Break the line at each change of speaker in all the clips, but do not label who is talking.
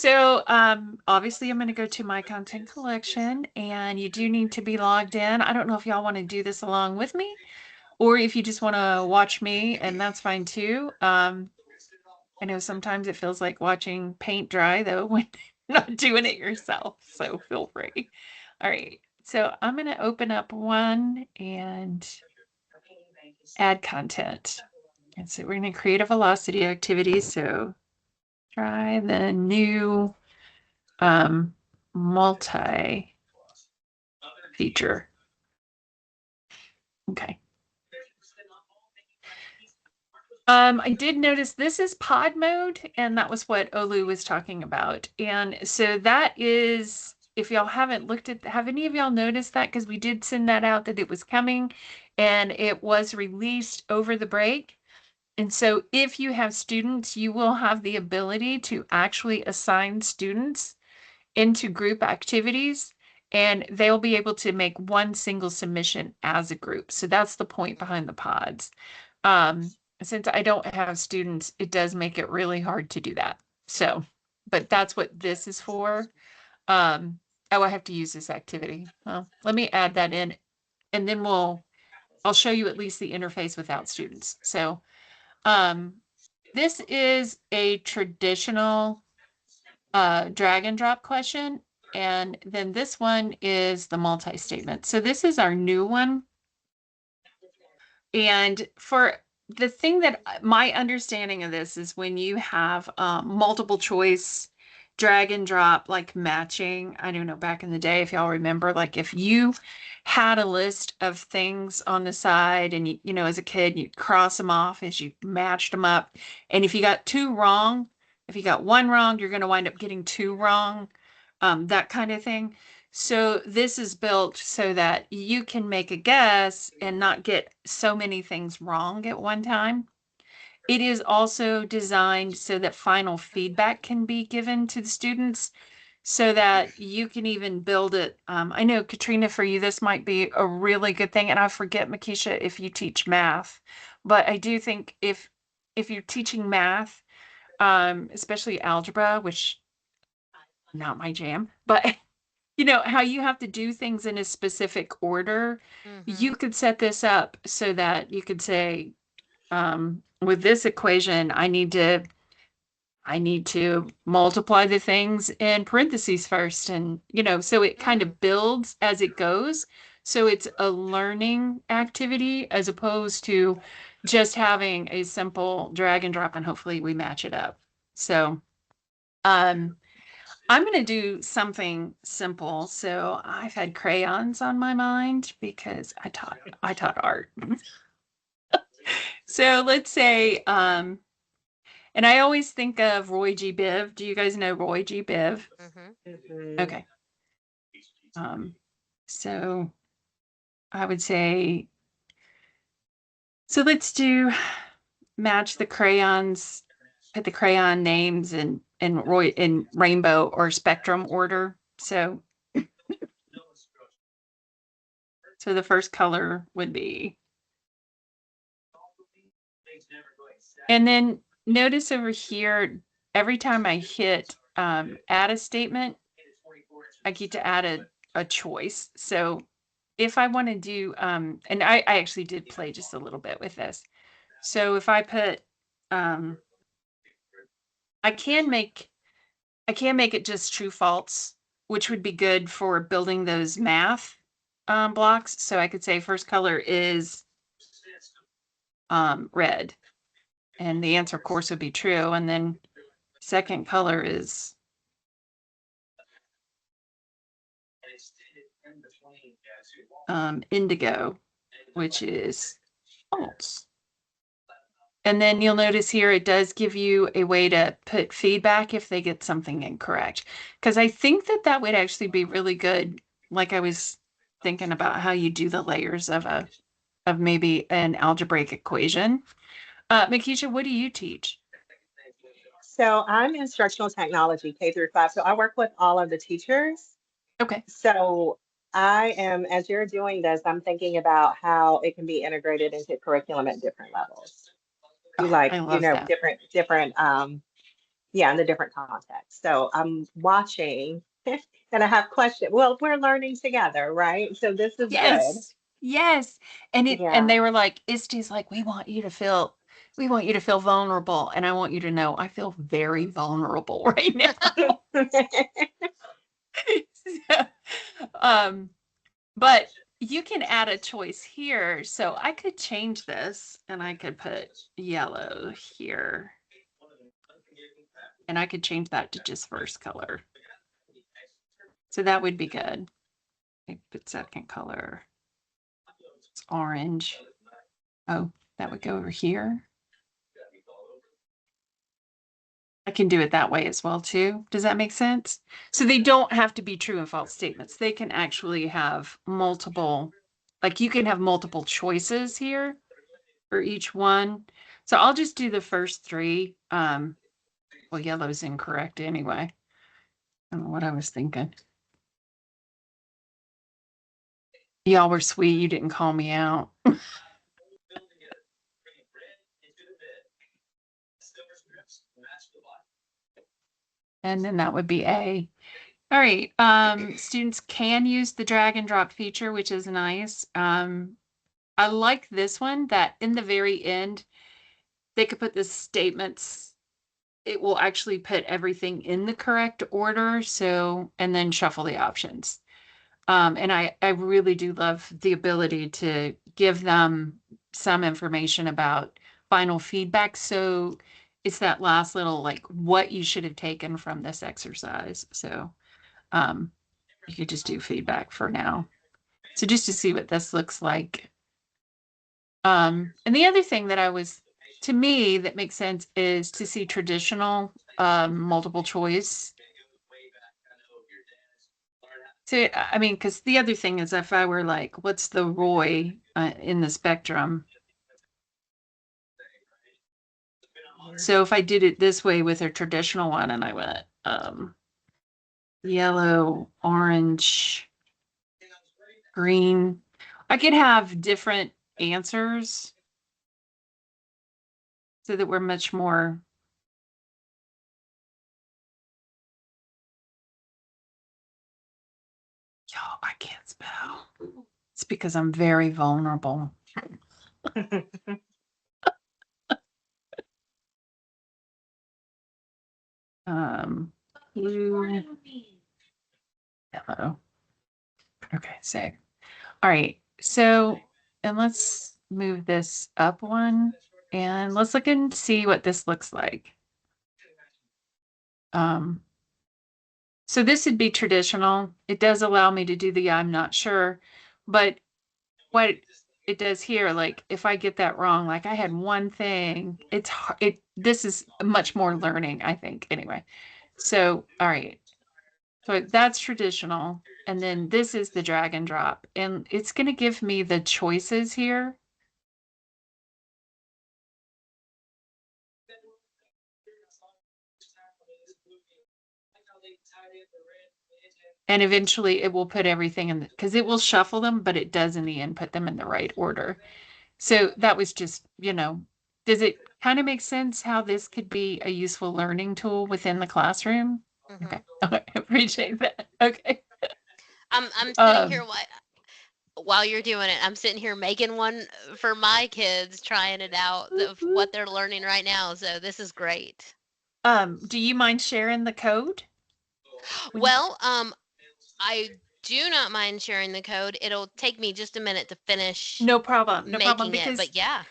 So obviously I'm going to go to my content collection, and you do need to be logged in. I don't know if y'all want to do this along with me or if you just want to watch me, and that's fine too. I know sometimes it feels like watching paint dry though when you're not doing it yourself, so feel free. All right, so I'm going to open up one and add content. And so we're going to create a velocity activity. So try the new multi feature. Okay. I did notice this is pod mode, and that was what Olu was talking about. And so that is, if y'all haven't looked at, have any of y'all noticed that? Because we did send that out that it was coming, and it was released over the break. And so if you have students, you will have the ability to actually assign students into group activities, and they'll be able to make one single submission as a group. So that's the point behind the pods. Since I don't have students, it does make it really hard to do that. So, but that's what this is for. Oh, I have to use this activity. Well, let me add that in, and then I'll show you at least the interface without students. So, this is a traditional drag and drop question. And then this one is the multi-statement. So this is our new one. And for the thing that my understanding of this is when you have multiple choice drag and drop, like matching, I don't know, back in the day, if y'all remember, like if you had a list of things on the side and you know, as a kid, you'd cross them off as you matched them up. And if you got two wrong, if you got one wrong, you're going to wind up getting two wrong, that kind of thing. So this is built so that you can make a guess and not get so many things wrong at one time. It is also designed so that final feedback can be given to the students so that you can even build it. I know, Katrina, for you, this might be a really good thing. And I forget, Makisha, if you teach math, but I do think if you're teaching math, especially algebra, which not my jam, but you know, how you have to do things in a specific order, you could set this up so that you could say, with this equation, I need to multiply the things in parentheses first. And, you know, so it kind of builds as it goes. So it's a learning activity as opposed to just having a simple drag and drop and hopefully we match it up. So, I'm going to do something simple. So I've had crayons on my mind because I taught art. So let's say, and I always think of Roy G. Biv. Do you guys know Roy G. Biv? Okay. So I would say, so let's do match the crayons, put the crayon names in rainbow or spectrum order. So the first color would be, and then notice over here, every time I hit add a statement, I get to add a choice. So if I want to do, and I actually did play just a little bit with this. So if I put, I can make it just true false, which would be good for building those math blocks. So I could say first color is red. And the answer, of course, would be true. And then second color is indigo, which is false. And then you'll notice here it does give you a way to put feedback if they get something incorrect. Because I think that would actually be really good. Like I was thinking about how you do the layers of maybe an algebraic equation. Makisha, what do you teach?
So I'm instructional technology, K through 5. So I work with all of the teachers.
Okay.
So I am, as you're doing this, I'm thinking about how it can be integrated into curriculum at different levels.
Oh,
Like,
I love that.
different yeah, in the different contexts. So I'm watching and I have questions. Well, we're learning together, right? So this is good.
Yes. Yes. And
Yeah.
they were like, Isty's like, we want you to feel vulnerable. And I want you to know I feel very vulnerable right now. So, um, but you can add a choice here. So I could change this and I could put yellow here. And I could change that to just first color. So that would be good. I put second color. It's orange. Oh, that would go over here. I can do it that way as well too. Does that make sense? So they don't have to be true and false statements. They can actually have multiple, like you can have multiple choices here for each one. So I'll just do the first three. Well, yellow's incorrect anyway. I don't know what I was thinking. Y'all were sweet. You didn't call me out. And then that would be A. All right. Students can use the drag and drop feature, which is nice. I like this one that in the very end, they could put the statements. It will actually put everything in the correct order. So, and then shuffle the options. And I really do love the ability to give them some information about final feedback. So it's that last little like what you should have taken from this exercise. So um, you could just do feedback for now. So just to see what this looks like. And the other thing that to me, that makes sense is to see traditional multiple choice. So, I mean, because the other thing is if I were like, what's the ROI in the spectrum? So if I did it this way with a traditional one and I went yellow, orange, green, I could have different answers so that we're much more. Y'all, I can't spell. It's because I'm very vulnerable. Blue, yellow. Okay, so all right. So, and let's move this up one and let's look and see what this looks like. Um, so this would be traditional. It does allow me to do the I'm not sure, but what it does here, like if I get that wrong, like I had one thing, this is much more learning, I think, anyway. So, all right. So that's traditional. And then this is the drag and drop. And it's going to give me the choices here. And eventually it will put everything in because it will shuffle them, but it does in the end put them in the right order. So that was just, does it kind of make sense how this could be a useful learning tool within the classroom?
Hmm.
Okay. I appreciate that. Okay.
I'm sitting here
Um,
while you're doing it. I'm sitting here making one for my kids, trying it out of what they're learning right now. So this is great.
do you mind sharing the code? When
Well, I do not mind sharing the code. It'll take me just a minute to finish
No problem. No problem.
making it,
Because
but yeah.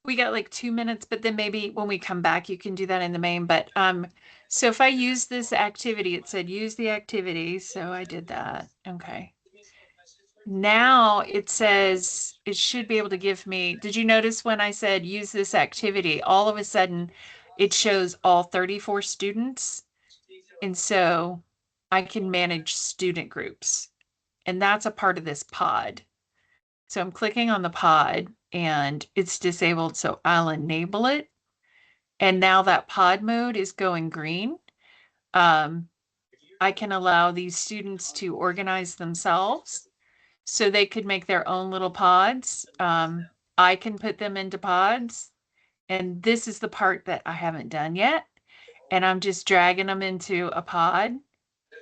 we got like 2 minutes, but then maybe when we come back, you can do that in the main. But so if I use this activity, it said use the activity. So I did that. Okay. Now it says it should be able to give me. Did you notice when I said use this activity, all of a sudden it shows all 34 students? And so I can manage student groups. And that's a part of this pod. So I'm clicking on the pod and it's disabled. So I'll enable it. And now that pod mode is going green. Um, I can allow these students to organize themselves so they could make their own little pods. I can put them into pods. And this is the part that I haven't done yet. and I'm just dragging them into a pod.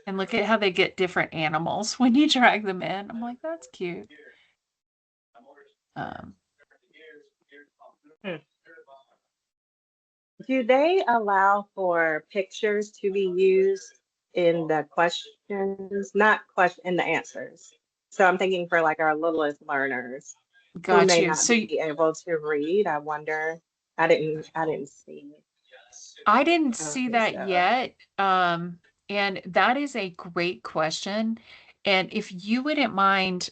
And look at how they get different animals when you drag them in. I'm like, that's cute. Um,
Hmm. Do they allow for pictures to be used in the questions, not question in the answers? So I'm thinking for like our littlest learners who
got
may
you.
not
So
be able to read. I wonder. I didn't see.
I didn't
I don't
see
think
that
so.
yet. And that is a great question. And if you wouldn't mind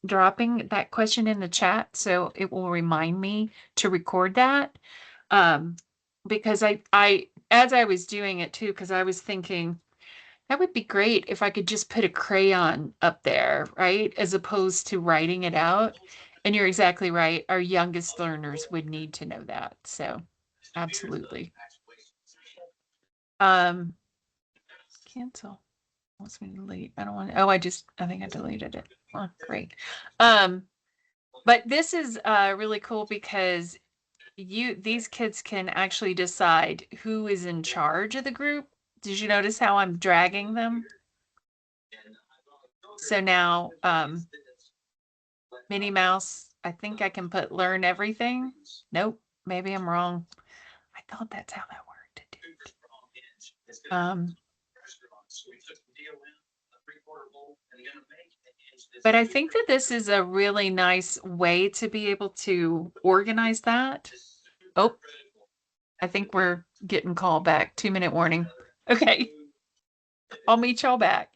dropping that question in the chat so it will remind me to record that. Um, because I as I was doing it too, because I was thinking that would be great if I could just put a crayon up there, right? As opposed to writing it out. And you're exactly right. Our youngest learners would need to know that. So absolutely. Um, cancel. Wants me to delete. I don't want to, oh, I think I deleted it. Oh, great. Um, but this is really cool because these kids can actually decide who is in charge of the group. Did you notice how I'm dragging them? So now, Minnie Mouse, I think I can put learn everything. Nope, maybe I'm wrong. I thought that's how that worked. Um, but I think that this is a really nice way to be able to organize that. Oh, I think we're getting called back. 2-minute warning. Okay, I'll meet y'all back.